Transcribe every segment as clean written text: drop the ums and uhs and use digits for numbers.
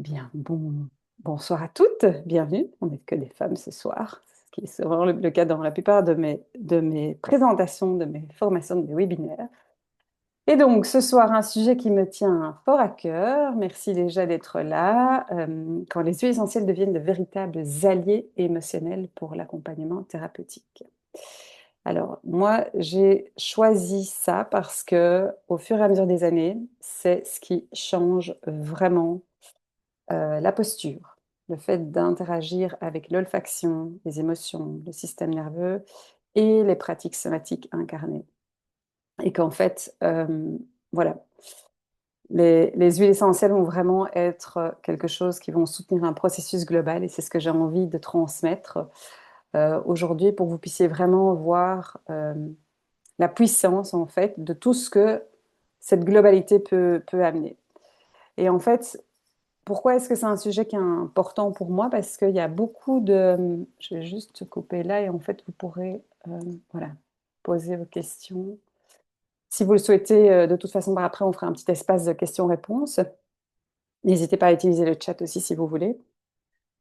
Bien, bonsoir à toutes, bienvenue. On n'est que des femmes ce soir, ce qui est souvent le cas dans la plupart de mes présentations, de mes formations, de mes webinaires. Et donc, ce soir, un sujet qui me tient fort à cœur. Merci déjà d'être là. Quand les huiles essentielles deviennent de véritables alliés émotionnels pour l'accompagnement thérapeutique. Alors, moi, j'ai choisi ça parce que, au fur et à mesure des années, c'est ce qui change vraiment la posture, le fait d'interagir avec l'olfaction, les émotions, le système nerveux et les pratiques somatiques incarnées. Et qu'en fait, voilà, les huiles essentielles vont vraiment être quelque chose qui vont soutenir un processus global et c'est ce que j'ai envie de transmettre aujourd'hui pour que vous puissiez vraiment voir la puissance en fait de tout ce que cette globalité peut amener. Et en fait, pourquoi est-ce que c'est un sujet qui est important pour moi? Parce qu'il y a beaucoup de... Je vais juste couper là et en fait, vous pourrez voilà, poser vos questions. Si vous le souhaitez, de toute façon, par après, on fera un petit espace de questions-réponses. N'hésitez pas à utiliser le chat aussi si vous voulez.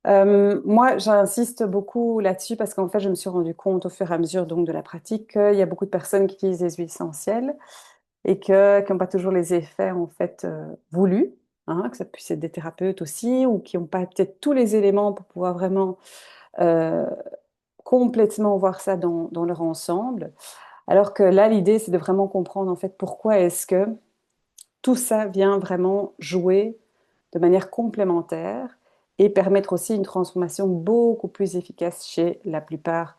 Moi, j'insiste beaucoup là-dessus parce qu'en fait, je me suis rendu compte au fur et à mesure donc, de la pratique qu'il y a beaucoup de personnes qui utilisent les huiles essentielles et qui n'ont pas toujours les effets en fait voulus, hein, que ça puisse être des thérapeutes aussi, ou qui n'ont pas peut-être tous les éléments pour pouvoir vraiment euh, complètement voir ça dans leur ensemble. Alors que là, l'idée, c'est de vraiment comprendre en fait pourquoi est-ce que tout ça vient vraiment jouer de manière complémentaire et permettre aussi une transformation beaucoup plus efficace chez la plupart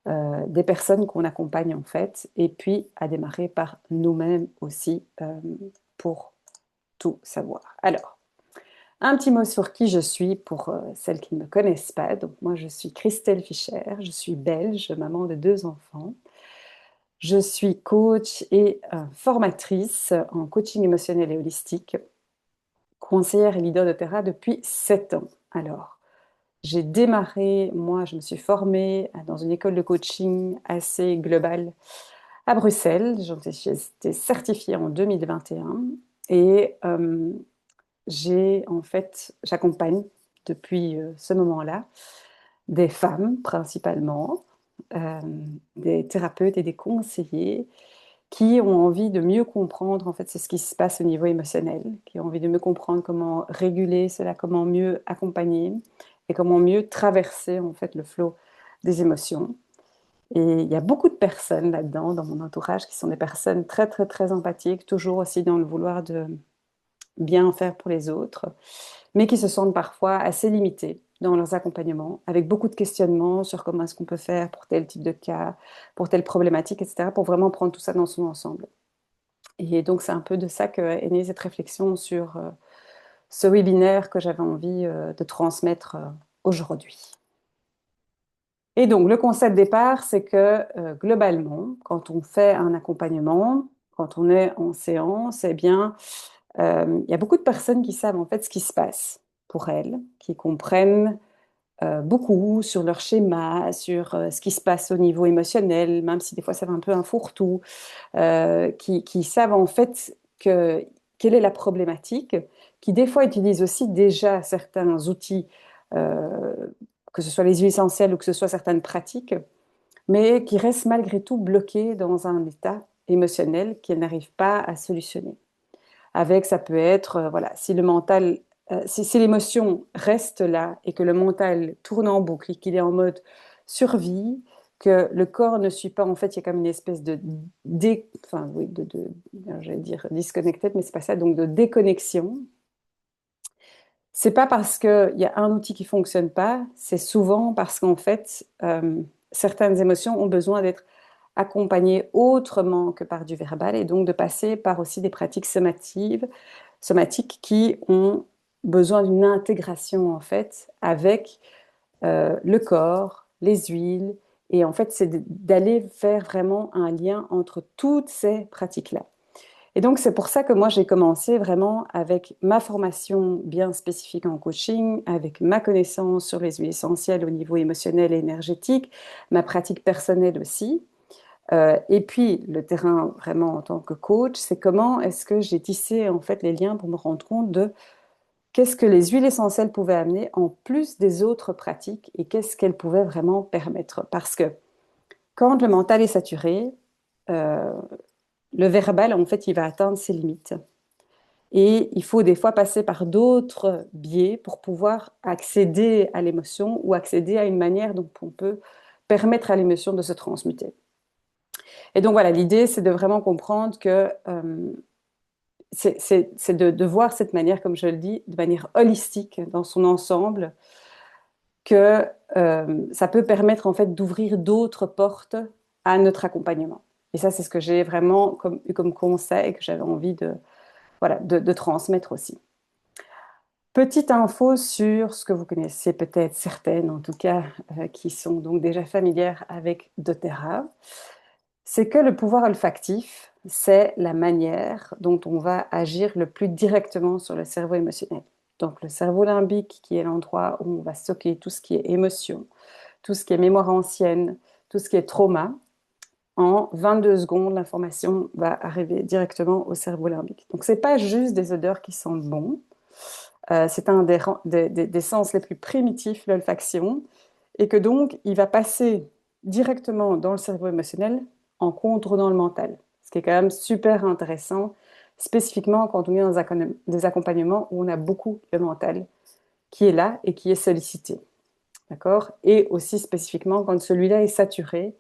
des personnes qu'on accompagne en fait, et puis à démarrer par nous-mêmes aussi pour tout savoir. Alors, un petit mot sur qui je suis pour celles qui ne me connaissent pas. Donc moi, je suis Christelle Fischer, je suis belge, maman de 2 enfants. Je suis coach et formatrice en coaching émotionnel et holistique, conseillère et leader de terrain depuis 7 ans. Alors, j'ai démarré, moi, je me suis formée dans une école de coaching assez globale à Bruxelles. J'ai été certifiée en 2021 et en fait, j'accompagne depuis ce moment-là des femmes principalement, euh, des thérapeutes et des conseillers qui ont envie de mieux comprendre en fait ce qui se passe au niveau émotionnel, qui ont envie de mieux comprendre comment réguler cela, comment mieux accompagner et comment mieux traverser en fait le flot des émotions. Et il y a beaucoup de personnes là-dedans, dans mon entourage, qui sont des personnes très, très, très empathiques, toujours aussi dans le vouloir de bien faire pour les autres, mais qui se sentent parfois assez limitées dans leurs accompagnements, avec beaucoup de questionnements sur comment est-ce qu'on peut faire pour tel type de cas, pour telle problématique, etc., pour vraiment prendre tout ça dans son ensemble. Et donc, c'est un peu de ça qu'est née cette réflexion sur ce webinaire que j'avais envie de transmettre aujourd'hui. Et donc, le concept de départ, c'est que globalement, quand on fait un accompagnement, quand on est en séance, eh bien, il y a beaucoup de personnes qui savent en fait ce qui se passe pour elles, qui comprennent beaucoup sur leur schéma, sur ce qui se passe au niveau émotionnel, même si des fois ça va un peu un fourre-tout, qui savent en fait quelle est la problématique, qui des fois utilisent aussi déjà certains outils, euh, que ce soit les huiles essentielles ou que ce soit certaines pratiques, mais qui restent malgré tout bloqués dans un état émotionnel qu'elles n'arrivent pas à solutionner. Avec, ça peut être, voilà, si le mental, si l'émotion reste là et que le mental tourne en boucle et qu'il est en mode survie, que le corps ne suit pas, en fait, il y a comme une espèce enfin, oui, j'allais dire disconnected, mais c'est pas ça, donc de déconnexion. C'est pas parce qu'il y a un outil qui fonctionne pas, c'est souvent parce qu'en fait, certaines émotions ont besoin d'être accompagnées autrement que par du verbal et donc de passer par aussi des pratiques somatiques qui ont besoin d'une intégration en fait avec le corps, les huiles et en fait c'est d'aller faire vraiment un lien entre toutes ces pratiques-là. Et donc, c'est pour ça que moi, j'ai commencé vraiment avec ma formation bien spécifique en coaching, avec ma connaissance sur les huiles essentielles au niveau émotionnel et énergétique, ma pratique personnelle aussi. Et puis, le terrain vraiment en tant que coach, c'est comment est-ce que j'ai tissé en fait les liens pour me rendre compte de qu'est-ce que les huiles essentielles pouvaient amener en plus des autres pratiques et qu'est-ce qu'elles pouvaient vraiment permettre. Parce que quand le mental est saturé, euh, le verbal, en fait, il va atteindre ses limites. Et il faut des fois passer par d'autres biais pour pouvoir accéder à l'émotion ou accéder à une manière dont on peut permettre à l'émotion de se transmuter. Et donc voilà, l'idée, c'est de vraiment comprendre que c'est de voir cette manière, comme je le dis, de manière holistique dans son ensemble, que ça peut permettre en fait d'ouvrir d'autres portes à notre accompagnement. Et ça, c'est ce que j'ai vraiment eu comme conseil que j'avais envie de, voilà, de transmettre aussi. Petite info sur ce que vous connaissez peut-être certaines, en tout cas, qui sont donc déjà familières avec doTERRA, c'est que le pouvoir olfactif, c'est la manière dont on va agir le plus directement sur le cerveau émotionnel. Donc le cerveau limbique, qui est l'endroit où on va stocker tout ce qui est émotion, tout ce qui est mémoire ancienne, tout ce qui est trauma, en 22 secondes, l'information va arriver directement au cerveau limbique. Donc c'est pas juste des odeurs qui sentent bon, c'est un des sens les plus primitifs, l'olfaction, et que donc il va passer directement dans le cerveau émotionnel en contournant le mental. Ce qui est quand même super intéressant, spécifiquement quand on est dans des accompagnements où on a beaucoup le mental qui est là et qui est sollicité. D'accord? Et aussi spécifiquement quand celui-là est saturé,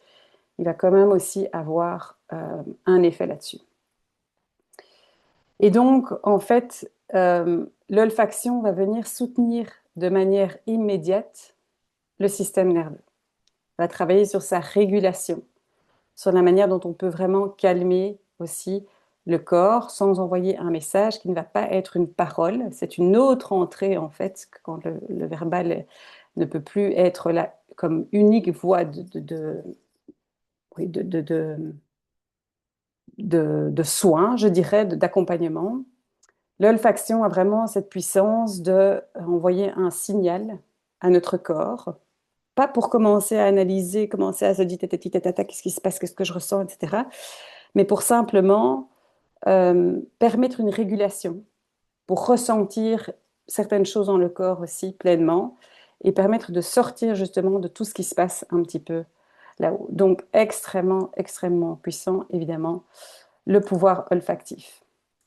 il va quand même aussi avoir un effet là-dessus. Et donc, en fait, l'olfaction va venir soutenir de manière immédiate le système nerveux, va travailler sur sa régulation, sur la manière dont on peut vraiment calmer aussi le corps sans envoyer un message qui ne va pas être une parole. C'est une autre entrée, en fait, quand le verbal ne peut plus être là comme unique voie oui, de soins, je dirais, d'accompagnement. L'olfaction a vraiment cette puissance de envoyer un signal à notre corps, pas pour commencer à analyser, commencer à se dire qu'est-ce qui se passe, qu'est-ce que je ressens, etc., mais pour simplement permettre une régulation, pour ressentir certaines choses dans le corps aussi pleinement et permettre de sortir justement de tout ce qui se passe un petit peu là-haut. Donc extrêmement, extrêmement puissant, évidemment, le pouvoir olfactif.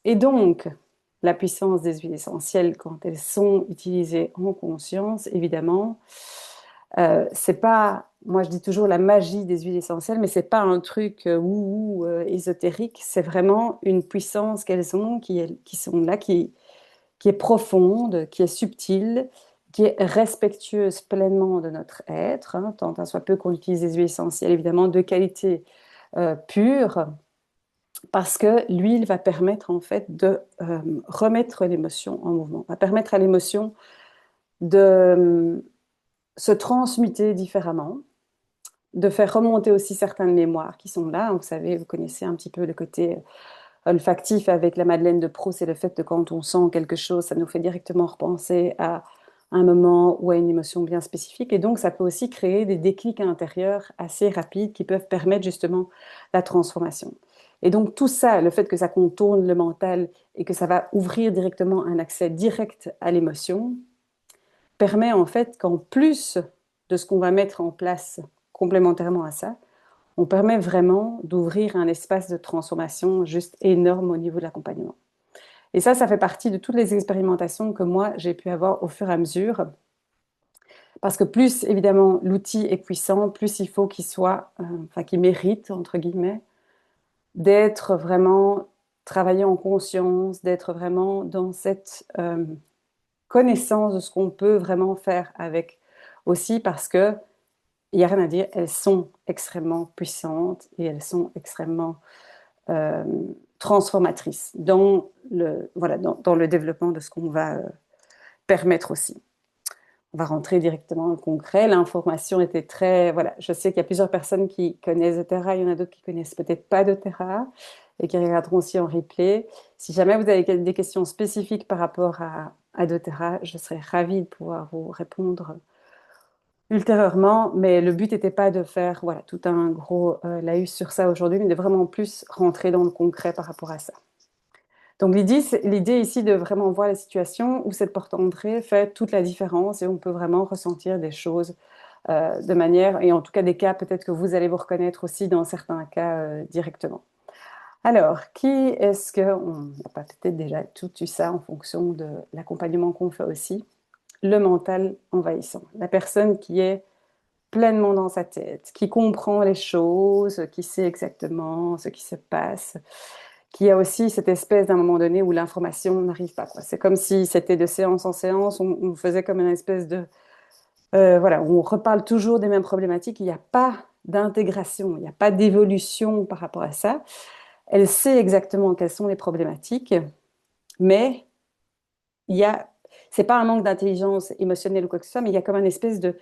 Et donc, la puissance des huiles essentielles, quand elles sont utilisées en conscience, évidemment, c'est pas, moi je dis toujours la magie des huiles essentielles, mais c'est pas un truc ésotérique, c'est vraiment une puissance qu'elles ont, qui sont là, qui est profonde, qui est subtile, qui est respectueuse pleinement de notre être, hein, tant à soit peu qu'on utilise des huiles essentielles, évidemment, de qualité pure, parce que l'huile va permettre en fait de remettre l'émotion en mouvement, va permettre à l'émotion de se transmuter différemment, de faire remonter aussi certaines mémoires qui sont là. Vous savez, vous connaissez un petit peu le côté olfactif avec la Madeleine de Proust et le fait que quand on sent quelque chose, ça nous fait directement repenser à un moment ou à une émotion bien spécifique. Et donc, ça peut aussi créer des déclics intérieurs assez rapides qui peuvent permettre justement la transformation. Et donc, tout ça, le fait que ça contourne le mental et que ça va ouvrir directement un accès direct à l'émotion, permet en fait qu'en plus de ce qu'on va mettre en place complémentairement à ça, on permet vraiment d'ouvrir un espace de transformation juste énorme au niveau de l'accompagnement. Et ça fait partie de toutes les expérimentations que moi, j'ai pu avoir au fur et à mesure. Parce que plus, évidemment, l'outil est puissant, plus il faut qu'il soit, enfin, qu'il mérite, entre guillemets, d'être vraiment travaillé en conscience, d'être vraiment dans cette connaissance de ce qu'on peut vraiment faire avec aussi, parce que il n'y a rien à dire, elles sont extrêmement puissantes et elles sont extrêmement euh, transformatrices dans voilà, dans le développement de ce qu'on va permettre aussi. On va rentrer directement dans le concret. L'information était très... Voilà, je sais qu'il y a plusieurs personnes qui connaissent doTERRA, il y en a d'autres qui connaissent peut-être pas doTERRA et qui regarderont aussi en replay. Si jamais vous avez des questions spécifiques par rapport à doTERRA, je serais ravie de pouvoir vous répondre ultérieurement, mais le but n'était pas de faire voilà, tout un gros laïus sur ça aujourd'hui, mais de vraiment plus rentrer dans le concret par rapport à ça. Donc l'idée ici de vraiment voir la situation où cette porte d'entrée fait toute la différence et on peut vraiment ressentir des choses de manière, et en tout cas des cas peut-être que vous allez vous reconnaître aussi dans certains cas directement. Alors, qui est-ce que, on n'a pas peut-être déjà tout eu ça en fonction de l'accompagnement qu'on fait aussi, le mental envahissant, la personne qui est pleinement dans sa tête, qui comprend les choses, qui sait exactement ce qui se passe, qui a aussi cette espèce d'un moment donné où l'information n'arrive pas, quoi. C'est comme si c'était de séance en séance, on faisait comme une espèce de... voilà, où on reparle toujours des mêmes problématiques, il n'y a pas d'intégration, il n'y a pas d'évolution par rapport à ça. Elle sait exactement quelles sont les problématiques, mais il y a, c'est pas un manque d'intelligence émotionnelle ou quoi que ce soit, mais il y a comme une espèce de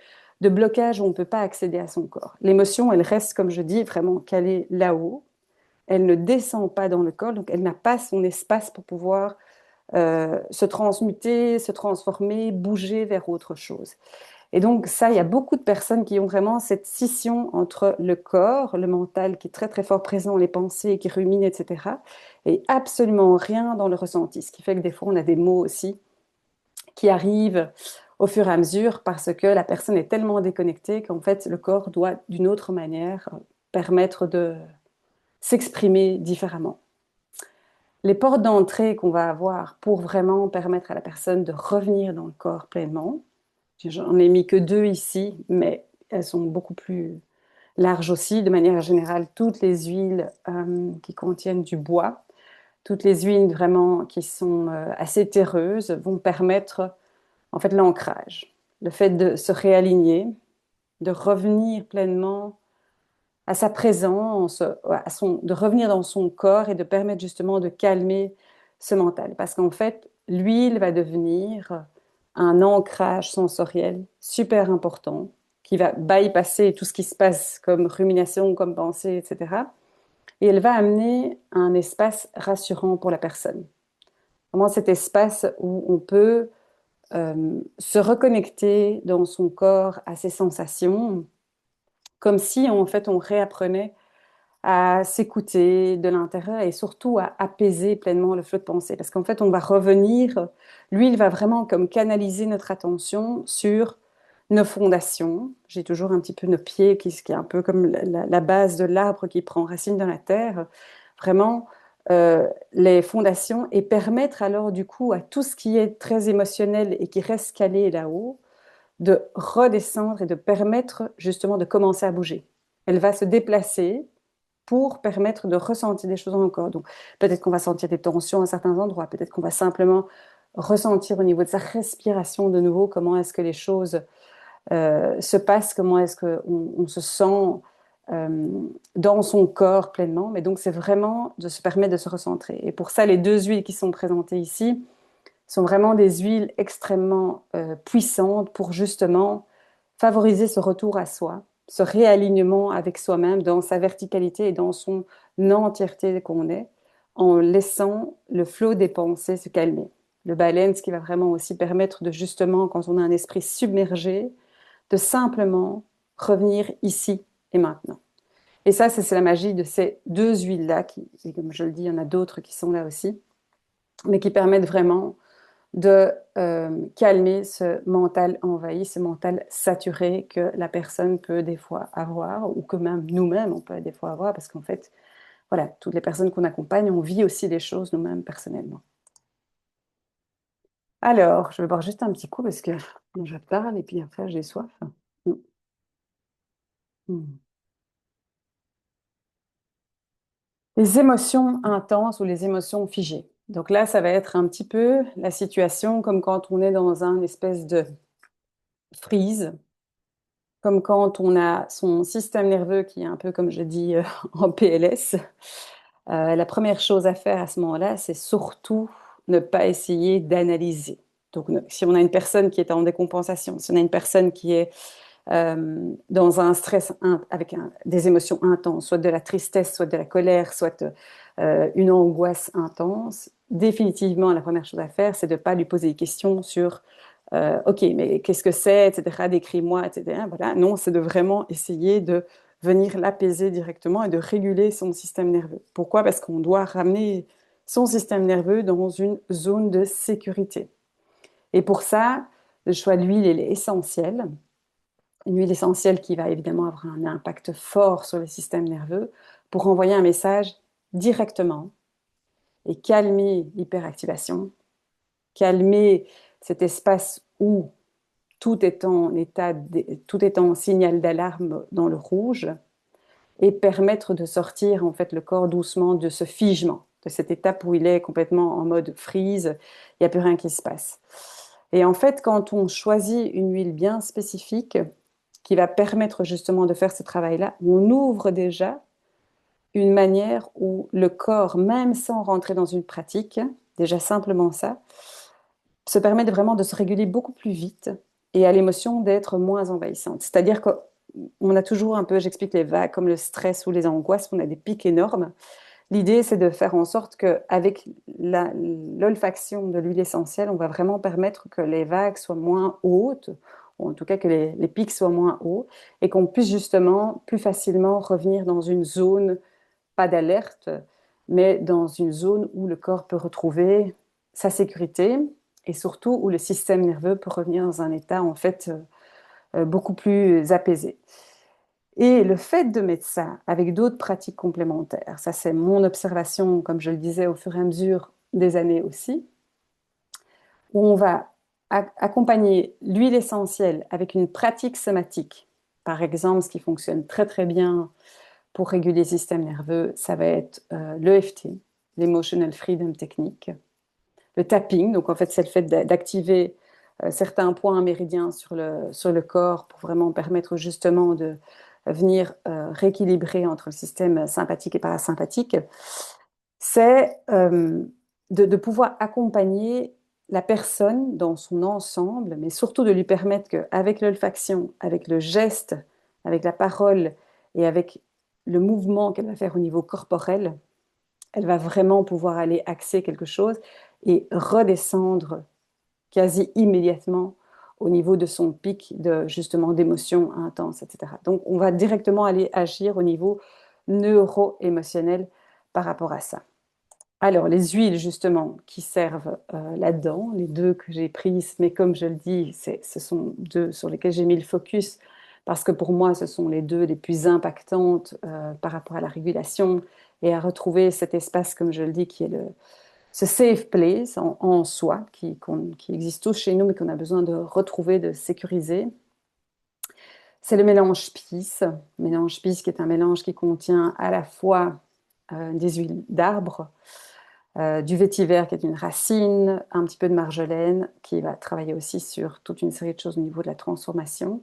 blocage où on ne peut pas accéder à son corps. L'émotion, elle reste, comme je dis, vraiment calée là-haut. Elle ne descend pas dans le corps, donc elle n'a pas son espace pour pouvoir se transmuter, se transformer, bouger vers autre chose. Et donc ça, il y a beaucoup de personnes qui ont vraiment cette scission entre le corps, le mental qui est très très fort présent, les pensées qui ruminent, etc., et absolument rien dans le ressenti. Ce qui fait que des fois, on a des mots aussi qui arrivent au fur et à mesure parce que la personne est tellement déconnectée qu'en fait, le corps doit d'une autre manière permettre de s'exprimer différemment. Les portes d'entrée qu'on va avoir pour vraiment permettre à la personne de revenir dans le corps pleinement, j'en ai mis que deux ici, mais elles sont beaucoup plus larges aussi. De manière générale, toutes les huiles qui contiennent du bois, toutes les huiles vraiment qui sont assez terreuses vont permettre en fait l'ancrage, le fait de se réaligner, de revenir pleinement à sa présence, de revenir dans son corps et de permettre justement de calmer ce mental. Parce qu'en fait, l'huile va devenir un ancrage sensoriel super important qui va bypasser tout ce qui se passe comme rumination, comme pensée, etc. Et elle va amener un espace rassurant pour la personne. Vraiment cet espace où on peut se reconnecter dans son corps à ses sensations, comme si en fait on réapprenait à s'écouter de l'intérieur et surtout à apaiser pleinement le flot de pensée. Parce qu'en fait, on va revenir, lui, il va vraiment comme canaliser notre attention sur nos fondations. J'ai toujours un petit peu nos pieds, qui est un peu comme la base de l'arbre qui prend racine dans la terre. Vraiment, les fondations et permettre alors du coup à tout ce qui est très émotionnel et qui reste calé là-haut, de redescendre et de permettre justement de commencer à bouger. Elle va se déplacer pour permettre de ressentir des choses dans le corps. Donc, peut-être qu'on va sentir des tensions à certains endroits, peut-être qu'on va simplement ressentir au niveau de sa respiration de nouveau comment est-ce que les choses se passent, comment est-ce qu'on se sent euh, dans son corps pleinement. Mais donc, c'est vraiment de se permettre de se recentrer. Et pour ça, les deux huiles qui sont présentées ici sont vraiment des huiles extrêmement puissantes pour justement favoriser ce retour à soi, ce réalignement avec soi-même dans sa verticalité et dans son entièreté qu'on est, en laissant le flot des pensées se calmer. Le baleine, ce qui va vraiment aussi permettre de justement, quand on a un esprit submergé, de simplement revenir ici et maintenant. Et ça, c'est la magie de ces deux huiles-là, qui, et comme je le dis, il y en a d'autres qui sont là aussi, mais qui permettent vraiment de calmer ce mental envahi, ce mental saturé que la personne peut des fois avoir, ou que même nous-mêmes, on peut des fois avoir, parce qu'en fait, voilà, toutes les personnes qu'on accompagne, on vit aussi des choses nous-mêmes personnellement. Alors, je vais boire juste un petit coup parce que je parle et puis après j'ai soif. Mm. Mm. Les émotions intenses ou les émotions figées. Donc là, ça va être un petit peu la situation comme quand on est dans un espèce de freeze, comme quand on a son système nerveux qui est un peu, comme je dis, en PLS. La première chose à faire à ce moment-là, c'est surtout ne pas essayer d'analyser. Donc, si on a une personne qui est en décompensation, si on a une personne qui est dans un stress avec des émotions intenses, soit de la tristesse, soit de la colère, soit une angoisse intense, définitivement, la première chose à faire, c'est de ne pas lui poser des questions sur OK, mais qu'est-ce que c'est, etc., décris-moi, etc. Voilà. Non, c'est de vraiment essayer de venir l'apaiser directement et de réguler son système nerveux. Pourquoi? Parce qu'on doit ramener son système nerveux dans une zone de sécurité. Et pour ça, le choix de l'huile, il est essentiel. Une huile essentielle qui va évidemment avoir un impact fort sur le système nerveux pour envoyer un message directement et calmer l'hyperactivation, calmer cet espace où tout est en signal d'alarme dans le rouge et permettre de sortir en fait le corps doucement de ce figement, de cette étape où il est complètement en mode freeze, il n'y a plus rien qui se passe. Et en fait, quand on choisit une huile bien spécifique qui va permettre justement de faire ce travail-là, on ouvre déjà une manière où le corps, même sans rentrer dans une pratique, déjà simplement ça, se permet vraiment de se réguler beaucoup plus vite et à l'émotion d'être moins envahissante. C'est-à-dire qu'on a toujours un peu, j'explique les vagues, comme le stress ou les angoisses, on a des pics énormes. L'idée, c'est de faire en sorte qu'avec l'olfaction de l'huile essentielle, on va vraiment permettre que les vagues soient moins hautes, ou en tout cas que les pics soient moins hauts, et qu'on puisse justement plus facilement revenir dans une zone, pas d'alerte, mais dans une zone où le corps peut retrouver sa sécurité et surtout où le système nerveux peut revenir dans un état en fait beaucoup plus apaisé. Et le fait de mettre ça avec d'autres pratiques complémentaires, ça c'est mon observation, comme je le disais, au fur et à mesure des années aussi, où on va accompagner l'huile essentielle avec une pratique somatique. Par exemple, ce qui fonctionne très très bien pour réguler le système nerveux, ça va être l'EFT, l'Emotional Freedom Technique, le tapping, donc en fait c'est le fait d'activer certains points méridiens sur le corps pour vraiment permettre justement de venir rééquilibrer entre le système sympathique et parasympathique, c'est de pouvoir accompagner la personne dans son ensemble, mais surtout de lui permettre qu'avec l'olfaction, avec le geste, avec la parole et avec le mouvement qu'elle va faire au niveau corporel, elle va vraiment pouvoir aller axer quelque chose et redescendre quasi immédiatement au niveau de son pic de justement d'émotions intenses, etc. Donc, on va directement aller agir au niveau neuro-émotionnel par rapport à ça. Alors, les huiles, justement, qui servent là-dedans, les deux que j'ai prises, mais comme je le dis, ce sont deux sur lesquels j'ai mis le focus, parce que pour moi, ce sont les deux les plus impactantes par rapport à la régulation et à retrouver cet espace, comme je le dis, qui est ce safe place en soi, qui existe tous chez nous, mais qu'on a besoin de retrouver, de sécuriser. C'est le mélange PIS. Mélange PIS qui est un mélange qui contient à la fois des huiles d'arbre, du vétiver qui est une racine, un petit peu de marjolaine qui va travailler aussi sur toute une série de choses au niveau de la transformation.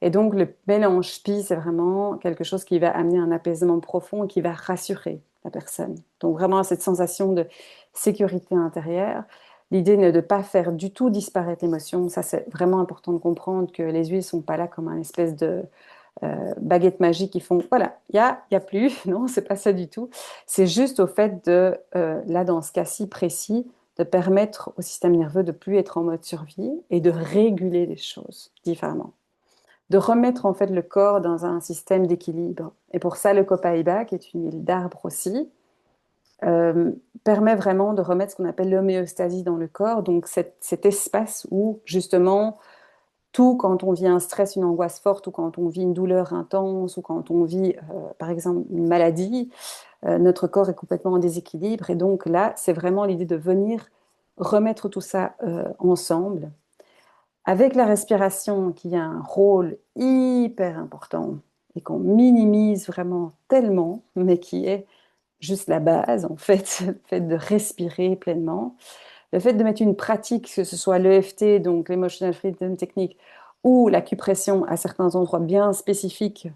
Et donc le mélange PIS, c'est vraiment quelque chose qui va amener un apaisement profond et qui va rassurer la personne. Donc vraiment cette sensation de sécurité intérieure. L'idée n'est de ne pas faire du tout disparaître l'émotion. Ça, c'est vraiment important de comprendre que les huiles ne sont pas là comme un espèce de baguette magique qui font, voilà, y a plus. Non, c'est pas ça du tout. C'est juste au fait de, là, dans ce cas-ci précis, de permettre au système nerveux de plus être en mode survie et de réguler les choses différemment. De remettre en fait le corps dans un système d'équilibre. Et pour ça, le copaiba, qui est une huile d'arbre aussi, euh, permet vraiment de remettre ce qu'on appelle l'homéostasie dans le corps, donc cet espace où justement tout, quand on vit un stress, une angoisse forte, ou quand on vit une douleur intense, ou quand on vit par exemple une maladie, notre corps est complètement en déséquilibre. Et donc là, c'est vraiment l'idée de venir remettre tout ça ensemble avec la respiration qui a un rôle hyper important et qu'on minimise vraiment tellement, mais qui est juste la base en fait, le fait de respirer pleinement, le fait de mettre une pratique, que ce soit l'EFT, donc l'Emotional Freedom Technique, ou l'acupression à certains endroits bien spécifiques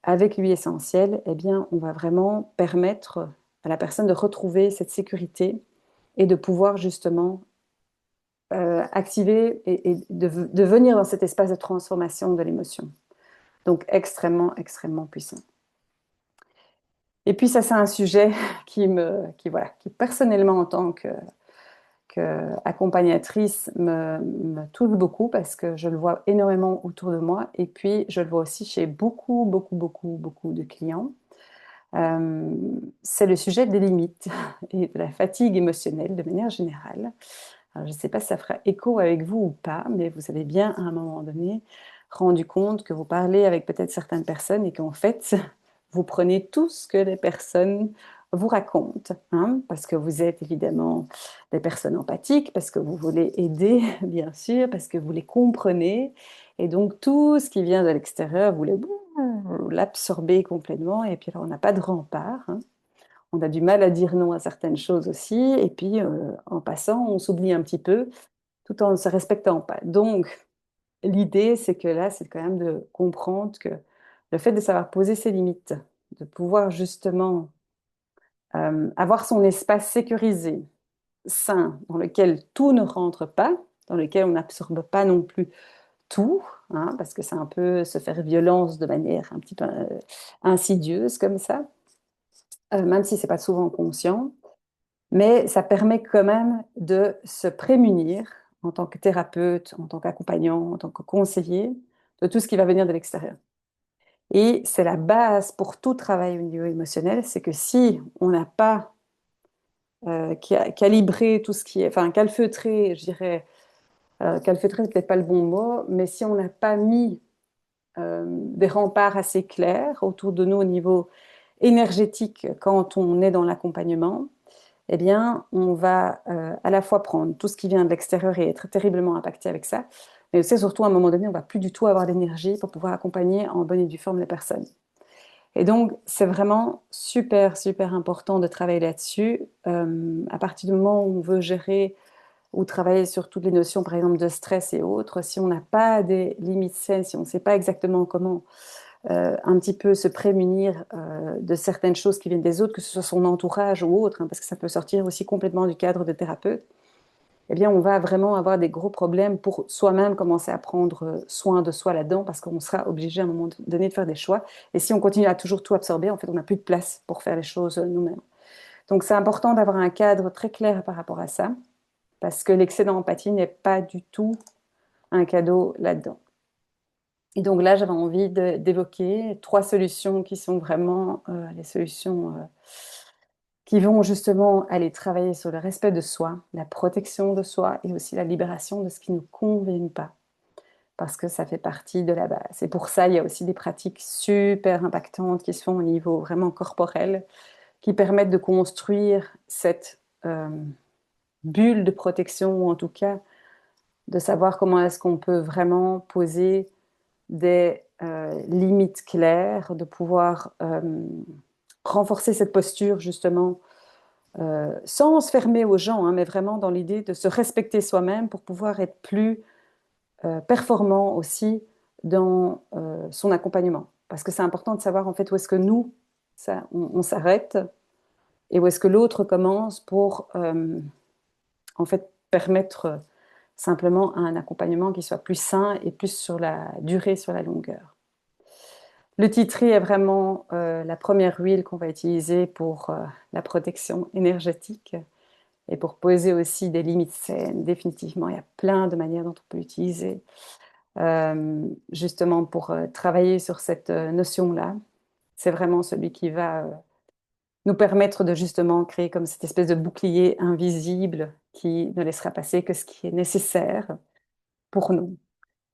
avec l'huile essentielle, eh bien, on va vraiment permettre à la personne de retrouver cette sécurité et de pouvoir justement activer et de venir dans cet espace de transformation de l'émotion. Donc extrêmement, extrêmement puissant. Et puis ça, c'est un sujet voilà, qui personnellement en tant qu'accompagnatrice me touche beaucoup parce que je le vois énormément autour de moi et puis je le vois aussi chez beaucoup, beaucoup, beaucoup, beaucoup de clients. Euh, c'est le sujet des limites et de la fatigue émotionnelle de manière générale. Alors, je ne sais pas si ça fera écho avec vous ou pas, mais vous avez bien à un moment donné rendu compte que vous parlez avec peut-être certaines personnes et qu'en fait, vous prenez tout ce que les personnes vous racontent, hein, parce que vous êtes évidemment des personnes empathiques, parce que vous voulez aider, bien sûr, parce que vous les comprenez. Et donc, tout ce qui vient de l'extérieur, l'absorber complètement. Et puis, alors, on n'a pas de rempart, hein. On a du mal à dire non à certaines choses aussi. Et puis, en passant, on s'oublie un petit peu tout en ne se respectant pas. Donc, l'idée, c'est que là, c'est quand même de comprendre que le fait de savoir poser ses limites, de pouvoir justement avoir son espace sécurisé, sain, dans lequel tout ne rentre pas, dans lequel on n'absorbe pas non plus tout, hein, parce que c'est un peu se faire violence de manière un petit peu insidieuse comme ça, même si c'est pas souvent conscient, mais ça permet quand même de se prémunir en tant que thérapeute, en tant qu'accompagnant, en tant que conseiller, de tout ce qui va venir de l'extérieur. Et c'est la base pour tout travail au niveau émotionnel, c'est que si on n'a pas calibré tout ce qui est, enfin calfeutré, je dirais, calfeutré c'est peut-être pas le bon mot, mais si on n'a pas mis des remparts assez clairs autour de nous au niveau énergétique quand on est dans l'accompagnement, eh bien, on va à la fois prendre tout ce qui vient de l'extérieur et être terriblement impacté avec ça, mais aussi surtout à un moment donné, on va plus du tout avoir d'énergie pour pouvoir accompagner en bonne et due forme les personnes. Et donc, c'est vraiment super, super important de travailler là-dessus. À partir du moment où on veut gérer ou travailler sur toutes les notions, par exemple, de stress et autres, si on n'a pas des limites saines, si on ne sait pas exactement comment un petit peu se prémunir de certaines choses qui viennent des autres, que ce soit son entourage ou autre, hein, parce que ça peut sortir aussi complètement du cadre de thérapeute, eh bien, on va vraiment avoir des gros problèmes pour soi-même commencer à prendre soin de soi là-dedans, parce qu'on sera obligé à un moment donné de faire des choix. Et si on continue à toujours tout absorber, en fait, on n'a plus de place pour faire les choses nous-mêmes. Donc, c'est important d'avoir un cadre très clair par rapport à ça, parce que l'excès d'empathie n'est pas du tout un cadeau là-dedans. Et donc là, j'avais envie d'évoquer trois solutions qui sont vraiment les solutions qui vont justement aller travailler sur le respect de soi, la protection de soi et aussi la libération de ce qui ne nous convient pas, parce que ça fait partie de la base. Et pour ça, il y a aussi des pratiques super impactantes qui se font au niveau vraiment corporel, qui permettent de construire cette bulle de protection, ou en tout cas de savoir comment est-ce qu'on peut vraiment poser des limites claires, de pouvoir renforcer cette posture justement sans se fermer aux gens, hein, mais vraiment dans l'idée de se respecter soi-même pour pouvoir être plus performant aussi dans son accompagnement. Parce que c'est important de savoir en fait où est-ce que nous, ça, on s'arrête et où est-ce que l'autre commence pour en fait permettre simplement un accompagnement qui soit plus sain et plus sur la durée, sur la longueur. Le titri est vraiment la première huile qu'on va utiliser pour la protection énergétique et pour poser aussi des limites saines. Définitivement, il y a plein de manières dont on peut l'utiliser, justement pour travailler sur cette notion-là. C'est vraiment celui qui va nous permettre de justement créer comme cette espèce de bouclier invisible qui ne laissera passer que ce qui est nécessaire pour nous.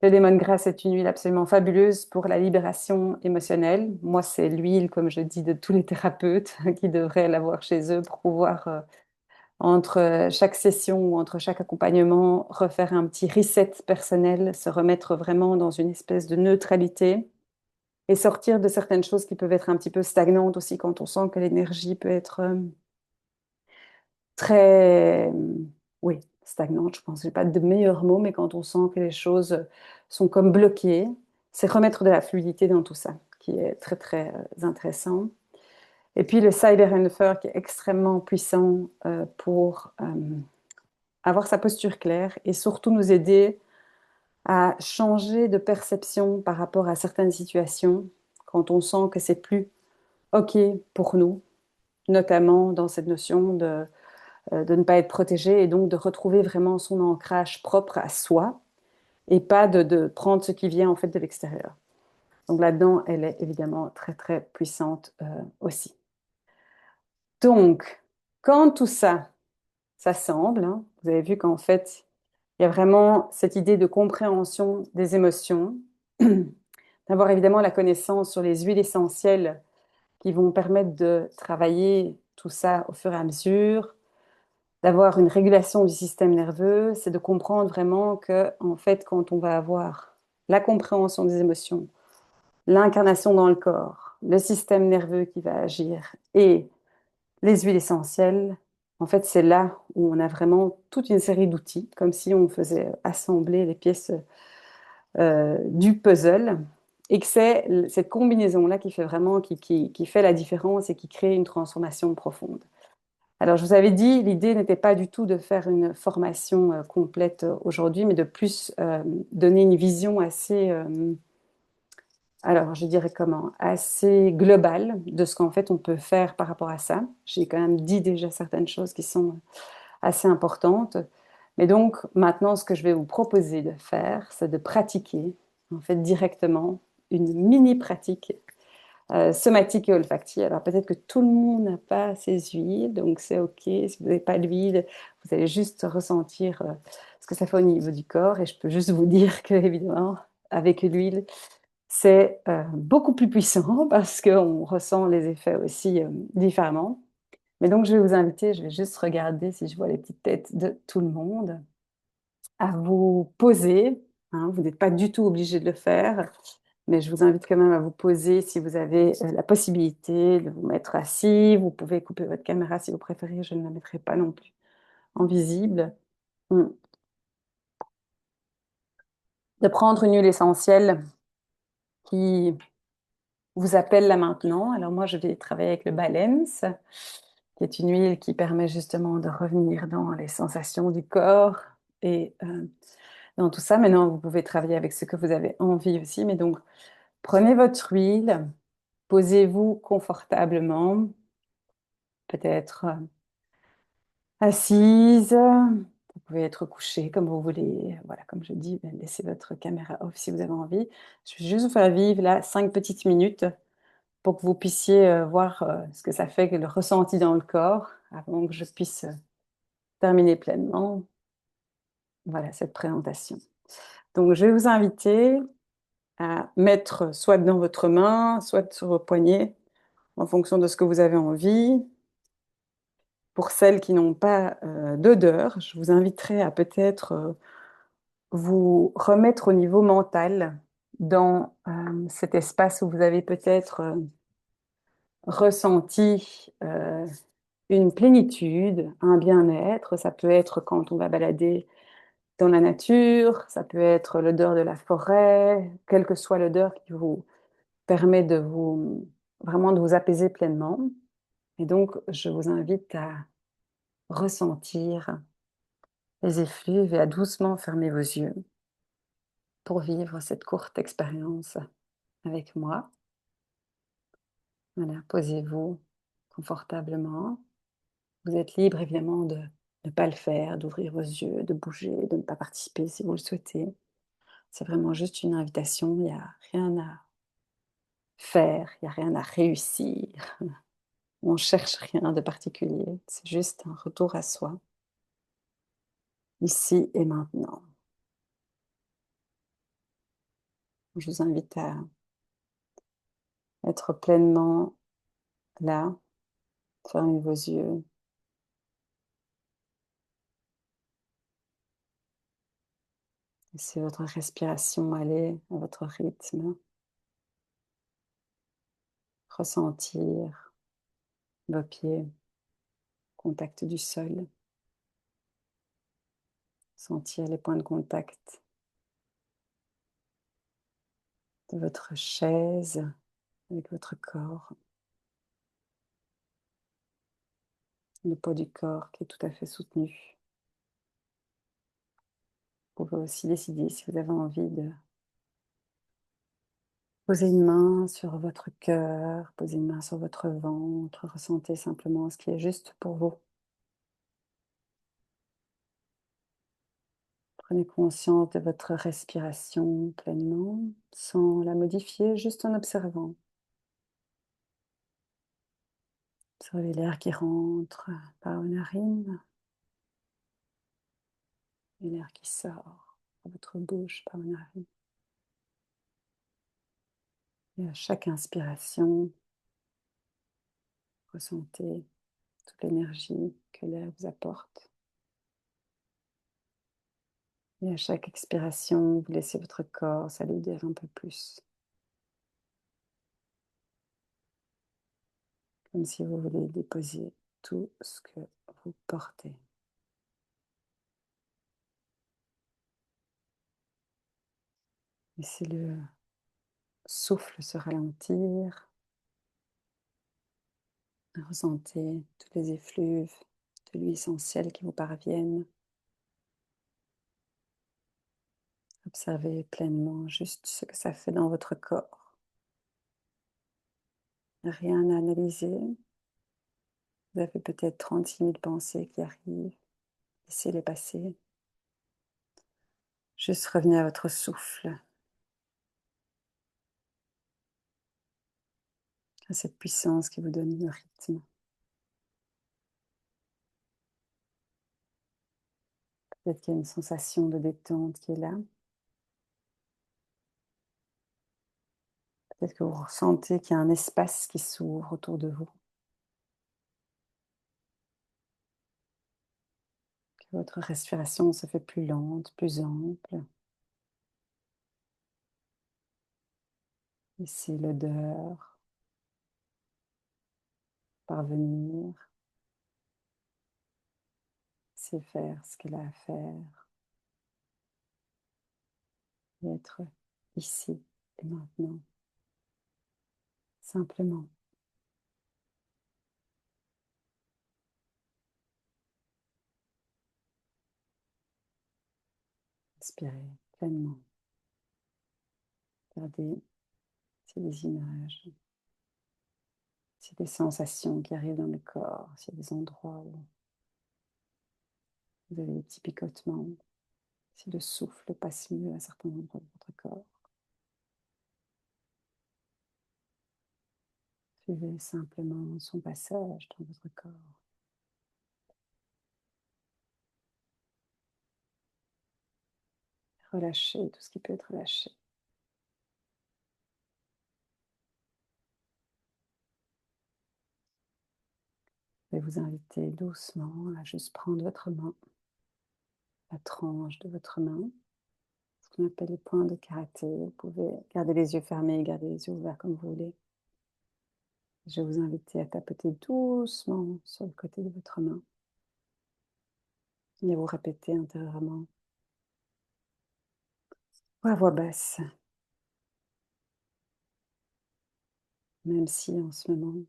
Le lemongrass est une huile absolument fabuleuse pour la libération émotionnelle. Moi, c'est l'huile, comme je dis, de tous les thérapeutes qui devraient l'avoir chez eux pour pouvoir, entre chaque session ou entre chaque accompagnement, refaire un petit reset personnel, se remettre vraiment dans une espèce de neutralité et sortir de certaines choses qui peuvent être un petit peu stagnantes aussi quand on sent que l'énergie peut être très, oui, stagnante, je pense. Je n'ai pas de meilleur mot, mais quand on sent que les choses sont comme bloquées, c'est remettre de la fluidité dans tout ça, qui est très, très intéressant. Et puis le Cyber qui est extrêmement puissant pour avoir sa posture claire et surtout nous aider à changer de perception par rapport à certaines situations quand on sent que c'est plus OK pour nous, notamment dans cette notion de ne pas être protégé et donc de retrouver vraiment son ancrage propre à soi et pas de prendre ce qui vient en fait de l'extérieur. Donc là-dedans, elle est évidemment très très puissante aussi. Donc, quand tout ça s'assemble, hein, vous avez vu qu'en fait, il y a vraiment cette idée de compréhension des émotions, d'avoir évidemment la connaissance sur les huiles essentielles qui vont permettre de travailler tout ça au fur et à mesure, d'avoir une régulation du système nerveux, c'est de comprendre vraiment que, en fait, quand on va avoir la compréhension des émotions, l'incarnation dans le corps, le système nerveux qui va agir et les huiles essentielles, en fait, c'est là où on a vraiment toute une série d'outils, comme si on faisait assembler les pièces du puzzle, et que c'est cette combinaison-là qui fait vraiment, qui fait la différence et qui crée une transformation profonde. Alors, je vous avais dit, l'idée n'était pas du tout de faire une formation complète aujourd'hui, mais de plus donner une vision assez, alors je dirais comment, assez globale de ce qu'en fait on peut faire par rapport à ça. J'ai quand même dit déjà certaines choses qui sont assez importantes. Mais donc, maintenant, ce que je vais vous proposer de faire, c'est de pratiquer, en fait, directement une mini pratique somatique et olfactive. Alors, peut-être que tout le monde n'a pas ces huiles, donc c'est OK. Si vous n'avez pas d'huile, vous allez juste ressentir ce que ça fait au niveau du corps. Et je peux juste vous dire que, évidemment, avec l'huile, c'est beaucoup plus puissant parce qu'on ressent les effets aussi différemment. Mais donc, je vais vous inviter, je vais juste regarder si je vois les petites têtes de tout le monde, à vous poser, hein. Vous n'êtes pas du tout obligé de le faire, mais je vous invite quand même à vous poser si vous avez la possibilité de vous mettre assis. Vous pouvez couper votre caméra si vous préférez, je ne la mettrai pas non plus en visible. Mm. De prendre une huile essentielle qui vous appelle là maintenant. Alors moi, je vais travailler avec le Balance, qui est une huile qui permet justement de revenir dans les sensations du corps et dans tout ça. Maintenant, vous pouvez travailler avec ce que vous avez envie aussi. Mais donc, prenez votre huile, posez-vous confortablement, peut-être assise. Vous pouvez être couché comme vous voulez. Voilà, comme je dis, laissez votre caméra off si vous avez envie. Je vais juste vous faire vivre là 5 petites minutes pour que vous puissiez voir ce que ça fait, le ressenti dans le corps, avant que je puisse terminer pleinement, voilà, cette présentation. Donc, je vais vous inviter à mettre soit dans votre main, soit sur vos poignets, en fonction de ce que vous avez envie. Pour celles qui n'ont pas d'odeur, je vous inviterai à peut-être vous remettre au niveau mental dans cet espace où vous avez peut-être ressenti une plénitude, un bien-être. Ça peut être quand on va balader dans la nature, ça peut être l'odeur de la forêt, quelle que soit l'odeur qui vous permet de vous vraiment de vous apaiser pleinement. Et donc, je vous invite à ressentir les effluves et à doucement fermer vos yeux pour vivre cette courte expérience avec moi. Voilà, posez-vous confortablement. Vous êtes libre évidemment de ne pas le faire, d'ouvrir vos yeux, de bouger, de ne pas participer si vous le souhaitez. C'est vraiment juste une invitation, il n'y a rien à faire, il n'y a rien à réussir. On ne cherche rien de particulier, c'est juste un retour à soi, ici et maintenant. Je vous invite à être pleinement là, fermez vos yeux, laissez votre respiration aller à votre rythme, ressentir vos pieds, contact du sol, sentir les points de contact de votre chaise avec votre corps, le poids du corps qui est tout à fait soutenu. Vous pouvez aussi décider si vous avez envie de poser une main sur votre cœur, poser une main sur votre ventre, ressentez simplement ce qui est juste pour vous. Prenez conscience de votre respiration pleinement, sans la modifier, juste en observant. Observez l'air qui rentre par vos narines et l'air qui sort par votre bouche par vos narines. Et à chaque inspiration, ressentez toute l'énergie que l'air vous apporte. Et à chaque expiration, vous laissez votre corps s'alourdir un peu plus. Comme si vous voulez déposer tout ce que vous portez. Laissez le souffle se ralentir. Ressentez tous les effluves de l'huile essentielle qui vous parviennent. Observez pleinement juste ce que ça fait dans votre corps. Rien à analyser. Vous avez peut-être 36 000 pensées qui arrivent. Laissez-les passer. Juste revenez à votre souffle, à cette puissance qui vous donne le rythme. Peut-être qu'il y a une sensation de détente qui est là. Peut-être que vous ressentez qu'il y a un espace qui s'ouvre autour de vous. Que votre respiration se fait plus lente, plus ample. Laissez l'odeur parvenir. Laissez faire ce qu'elle a à faire. Et être ici et maintenant. Simplement. Inspirez pleinement. Regardez s'il y a des images, s'il y a des sensations qui arrivent dans le corps, s'il y a des endroits où vous avez des petits picotements, si le souffle passe mieux à certains endroits de votre corps. Suivez simplement son passage dans votre corps. Relâchez tout ce qui peut être relâché. Je vais vous inviter doucement à juste prendre votre main, la tranche de votre main, ce qu'on appelle les points de karaté. Vous pouvez garder les yeux fermés, garder les yeux ouverts comme vous voulez. Je vais vous inviter à tapoter doucement sur le côté de votre main et à vous répéter intérieurement ou à voix basse, même si en ce moment,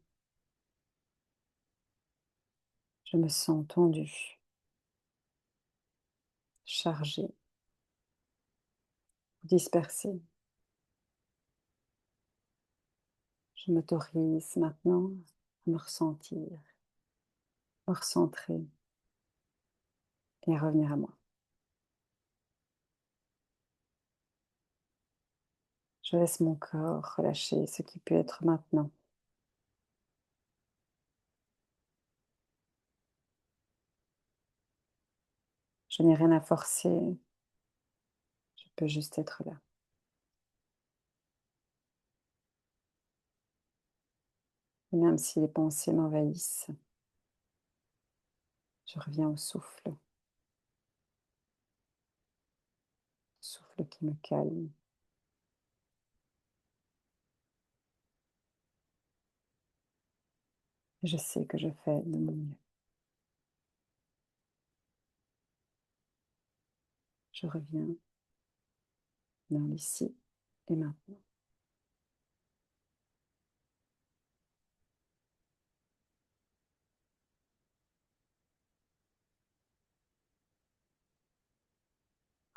je me sens tendue, chargée, dispersée. Je m'autorise maintenant à me ressentir, me recentrer et à revenir à moi. Je laisse mon corps relâcher ce qui peut être maintenant. Je n'ai rien à forcer, je peux juste être là. Et même si les pensées m'envahissent, je reviens au souffle. Souffle qui me calme. Et je sais que je fais de mon mieux. Je reviens dans l'ici et maintenant.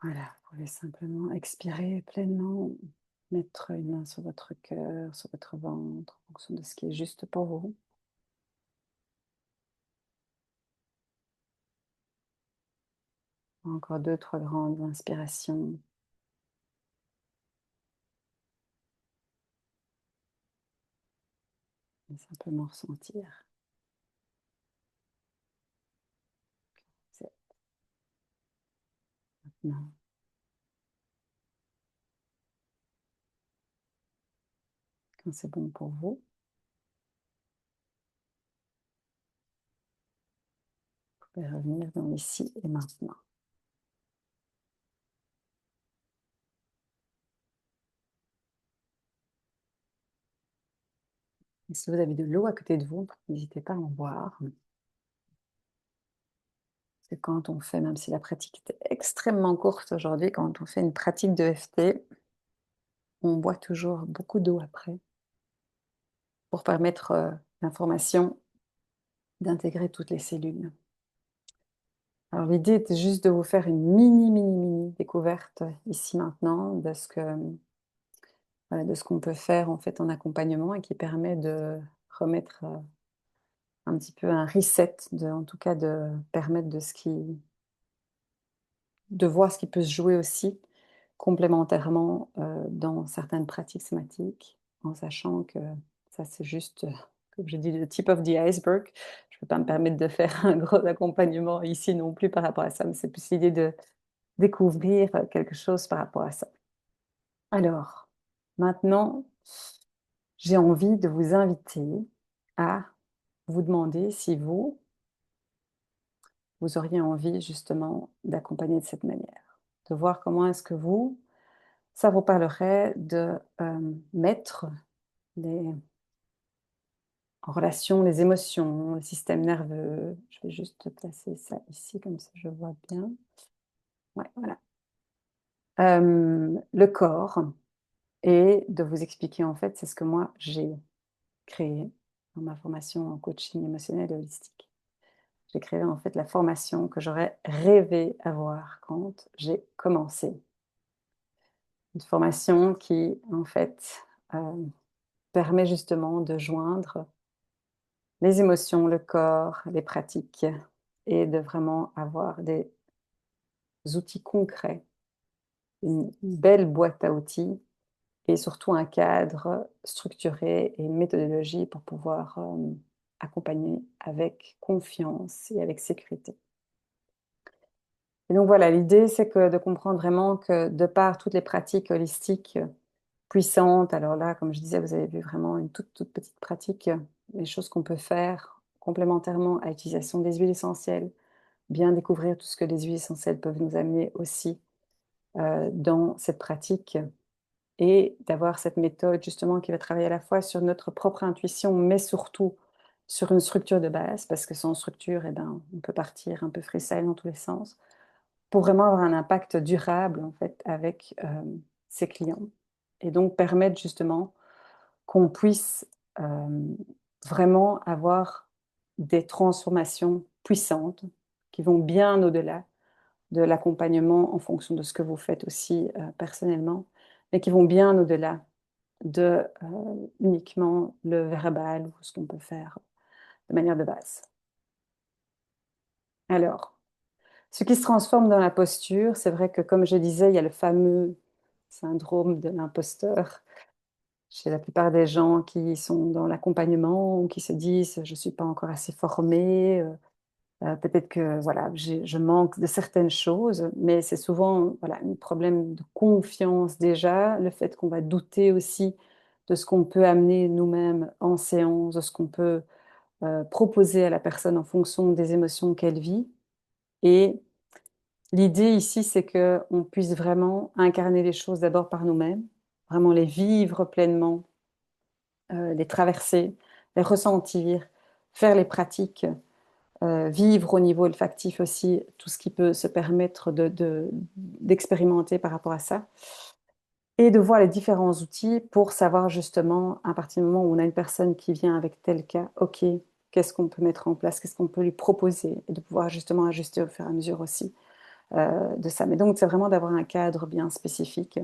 Voilà, vous pouvez simplement expirer pleinement, mettre une main sur votre cœur, sur votre ventre, en fonction de ce qui est juste pour vous. Encore 2, 3 grandes inspirations. Et simplement ressentir. Non, quand c'est bon pour vous, vous pouvez revenir dans l'ici et maintenant. Et si vous avez de l'eau à côté de vous, n'hésitez pas à en boire. C'est quand on fait, même si la pratique était extrêmement courte aujourd'hui, quand on fait une pratique de FT, on boit toujours beaucoup d'eau après pour permettre l'information d'intégrer toutes les cellules. Alors l'idée était juste de vous faire une mini découverte ici maintenant de ce que, voilà, de ce qu'on peut faire en fait en accompagnement et qui permet de remettre un petit peu un reset, en tout cas de permettre de voir ce qui peut se jouer aussi complémentairement dans certaines pratiques somatiques, en sachant que ça c'est juste, comme je dis, le tip of the iceberg. Je ne peux pas me permettre de faire un gros accompagnement ici non plus par rapport à ça, mais c'est plus l'idée de découvrir quelque chose par rapport à ça. Alors, maintenant, j'ai envie de vous inviter à vous demander si vous auriez envie justement d'accompagner de cette manière, de voir comment est-ce que ça vous parlerait de mettre les, en relation les émotions, le système nerveux. Je vais juste placer ça ici, comme ça je vois bien. Ouais, voilà. Le corps, et de vous expliquer en fait, c'est ce que moi j'ai créé dans ma formation en coaching émotionnel et holistique. J'ai créé en fait la formation que j'aurais rêvé avoir quand j'ai commencé. Une formation qui en fait permet justement de joindre les émotions, le corps, les pratiques et de vraiment avoir des outils concrets, une belle boîte à outils et surtout un cadre structuré et une méthodologie pour pouvoir accompagner avec confiance et avec sécurité. Et donc voilà, l'idée, c'est que de comprendre vraiment que de par toutes les pratiques holistiques puissantes, alors là, comme je disais, vous avez vu vraiment une toute petite pratique, les choses qu'on peut faire complémentairement à l'utilisation des huiles essentielles, bien découvrir tout ce que les huiles essentielles peuvent nous amener aussi dans cette pratique et d'avoir cette méthode justement qui va travailler à la fois sur notre propre intuition, mais surtout sur une structure de base, parce que sans structure, eh ben, on peut partir un peu freestyle dans tous les sens, pour vraiment avoir un impact durable en fait avec ses clients. Et donc permettre justement qu'on puisse vraiment avoir des transformations puissantes qui vont bien au-delà de l'accompagnement en fonction de ce que vous faites aussi personnellement, mais qui vont bien au-delà de uniquement le verbal ou ce qu'on peut faire de manière de base. Alors, ce qui se transforme dans la posture, c'est vrai que comme je disais, il y a le fameux syndrome de l'imposteur chez la plupart des gens qui sont dans l'accompagnement ou qui se disent je ne suis pas encore assez formée, peut-être que voilà, je manque de certaines choses, mais c'est souvent voilà, un problème de confiance déjà, le fait qu'on va douter aussi de ce qu'on peut amener nous-mêmes en séance, de ce qu'on peut proposer à la personne en fonction des émotions qu'elle vit. Et l'idée ici, c'est qu'on puisse vraiment incarner les choses d'abord par nous-mêmes, vraiment les vivre pleinement, les traverser, les ressentir, faire les pratiques, vivre au niveau olfactif aussi tout ce qui peut se permettre d'expérimenter par rapport à ça, et de voir les différents outils pour savoir justement, à partir du moment où on a une personne qui vient avec tel cas, ok, qu'est-ce qu'on peut mettre en place, qu'est-ce qu'on peut lui proposer, et de pouvoir justement ajuster au fur et à mesure aussi de ça. Mais donc, c'est vraiment d'avoir un cadre bien spécifique.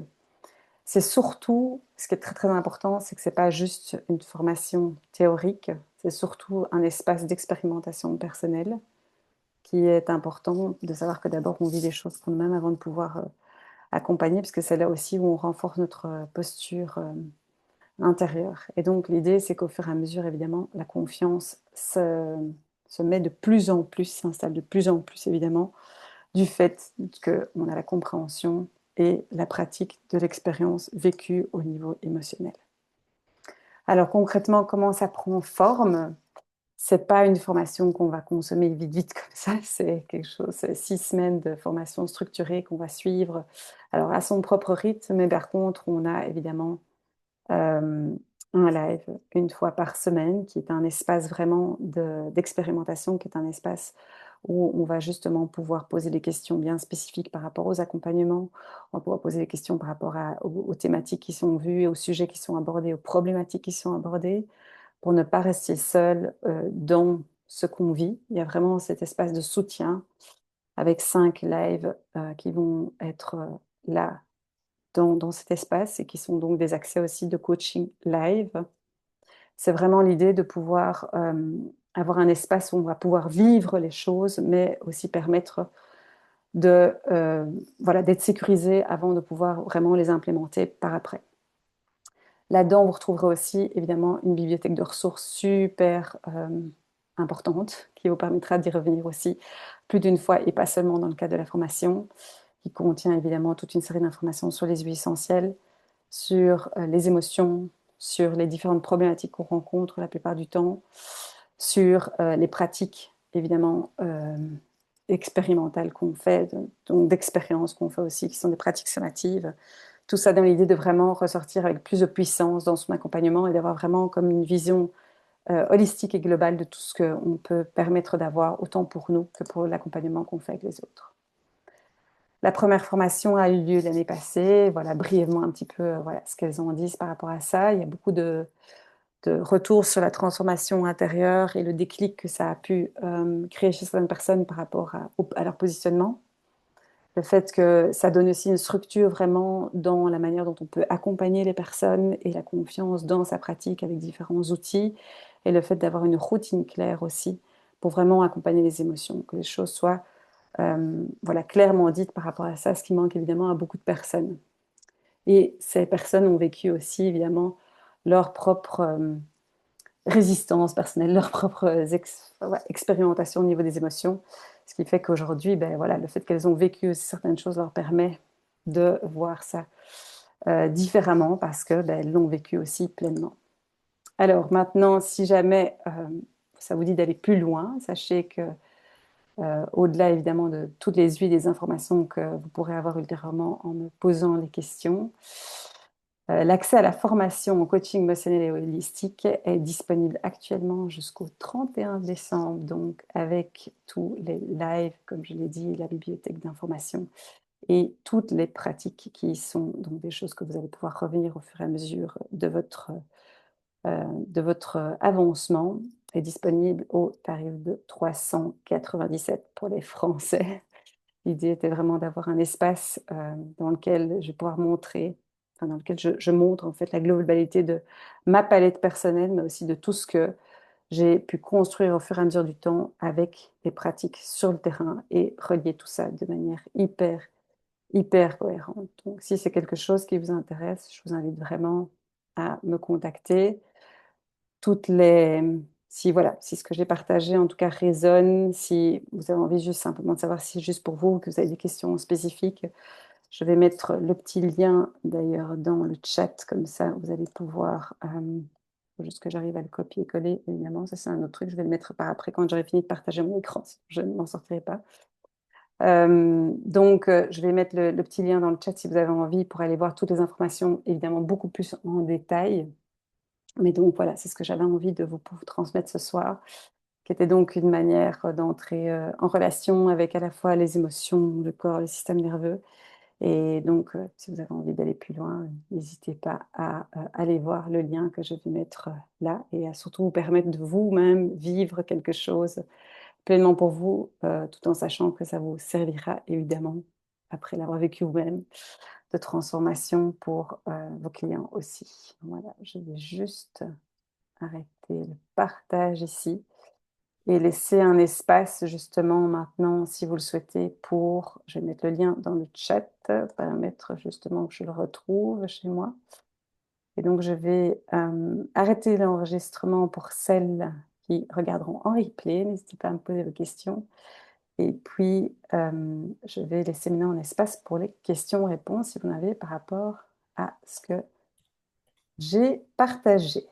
C'est surtout, ce qui est très très important, c'est que c'est pas juste une formation théorique, c'est surtout un espace d'expérimentation personnelle qui est important de savoir que d'abord on vit les choses pour nous-mêmes avant de pouvoir accompagner, parce que c'est là aussi où on renforce notre posture intérieure. Et donc l'idée, c'est qu'au fur et à mesure, évidemment, la confiance se met de plus en plus, s'installe de plus en plus, évidemment, du fait qu'on a la compréhension et la pratique de l'expérience vécue au niveau émotionnel. Alors concrètement, comment ça prend forme? C'est pas une formation qu'on va consommer vite, vite comme ça. C'est quelque chose, c'est 6 semaines de formation structurée qu'on va suivre. Alors à son propre rythme, mais par contre, on a évidemment un live une fois par semaine, qui est un espace vraiment d'expérimentation, qui est un espace où on va justement pouvoir poser des questions bien spécifiques par rapport aux accompagnements, on va pouvoir poser des questions par rapport aux thématiques qui sont vues, aux sujets qui sont abordés, aux problématiques qui sont abordées, pour ne pas rester seul dans ce qu'on vit. Il y a vraiment cet espace de soutien avec 5 lives qui vont être là dans cet espace et qui sont donc des accès aussi de coaching live. C'est vraiment l'idée de pouvoir avoir un espace où on va pouvoir vivre les choses, mais aussi permettre voilà, d'être sécurisé avant de pouvoir vraiment les implémenter par après. Là-dedans, vous retrouverez aussi évidemment une bibliothèque de ressources super importante qui vous permettra d'y revenir aussi plus d'une fois et pas seulement dans le cadre de la formation, qui contient évidemment toute une série d'informations sur les huiles essentielles, sur les émotions, sur les différentes problématiques qu'on rencontre la plupart du temps, sur les pratiques évidemment expérimentales qu'on fait, donc d'expériences qu'on fait aussi, qui sont des pratiques somatives. Tout ça dans l'idée de vraiment ressortir avec plus de puissance dans son accompagnement et d'avoir vraiment comme une vision holistique et globale de tout ce qu'on peut permettre d'avoir, autant pour nous que pour l'accompagnement qu'on fait avec les autres. La première formation a eu lieu l'année passée. Voilà, brièvement un petit peu voilà, ce qu'elles en disent par rapport à ça. Il y a beaucoup de retours sur la transformation intérieure et le déclic que ça a pu créer chez certaines personnes par rapport à leur positionnement. Le fait que ça donne aussi une structure vraiment dans la manière dont on peut accompagner les personnes et la confiance dans sa pratique avec différents outils. Et le fait d'avoir une routine claire aussi pour vraiment accompagner les émotions, que les choses soient voilà, clairement dites par rapport à ça, ce qui manque évidemment à beaucoup de personnes. Et ces personnes ont vécu aussi évidemment leur propre résistance personnelle, leurs propres ouais, expérimentations au niveau des émotions. Ce qui fait qu'aujourd'hui, ben, voilà, le fait qu'elles ont vécu aussi certaines choses leur permet de voir ça différemment parce que ben, elles l'ont vécu aussi pleinement. Alors maintenant, si jamais ça vous dit d'aller plus loin, sachez que au-delà évidemment de toutes les huiles et des informations que vous pourrez avoir ultérieurement en me posant les questions, l'accès à la formation en coaching émotionnel et holistique est disponible actuellement jusqu'au 31 décembre, donc avec tous les lives, comme je l'ai dit, la bibliothèque d'informations et toutes les pratiques qui sont donc des choses que vous allez pouvoir revenir au fur et à mesure de votre avancement, est disponible au tarif de 397 pour les Français. L'idée était vraiment d'avoir un espace dans lequel je vais pouvoir montrer, enfin, dans lequel je montre en fait la globalité de ma palette personnelle, mais aussi de tout ce que j'ai pu construire au fur et à mesure du temps avec des pratiques sur le terrain et relier tout ça de manière hyper, hyper cohérente. Donc, si c'est quelque chose qui vous intéresse, je vous invite vraiment à me contacter. Toutes les si voilà, si ce que j'ai partagé en tout cas résonne, si vous avez envie juste simplement de savoir si c'est juste pour vous ou que vous avez des questions spécifiques, je vais mettre le petit lien d'ailleurs dans le chat, comme ça vous allez pouvoir, faut juste que j'arrive à le copier-coller évidemment, ça c'est un autre truc, je vais le mettre par après quand j'aurai fini de partager mon écran, sinon je ne m'en sortirai pas. Donc je vais mettre le petit lien dans le chat si vous avez envie pour aller voir toutes les informations, évidemment beaucoup plus en détail. Mais donc voilà, c'est ce que j'avais envie de vous transmettre ce soir, qui était donc une manière d'entrer en relation avec à la fois les émotions, le corps, le système nerveux. Et donc, si vous avez envie d'aller plus loin, n'hésitez pas à aller voir le lien que je vais mettre là et à surtout vous permettre de vous-même vivre quelque chose pleinement pour vous, tout en sachant que ça vous servira évidemment, après l'avoir vécu vous-même, de transformation pour vos clients aussi. Voilà, je vais juste arrêter le partage ici et laisser un espace justement maintenant, si vous le souhaitez, pour, je vais mettre le lien dans le chat, permettre justement que je le retrouve chez moi. Et donc je vais arrêter l'enregistrement pour celles qui regarderont en replay. N'hésitez pas à me poser vos questions. Et puis, je vais laisser maintenant un espace pour les questions-réponses, si vous en avez, par rapport à ce que j'ai partagé.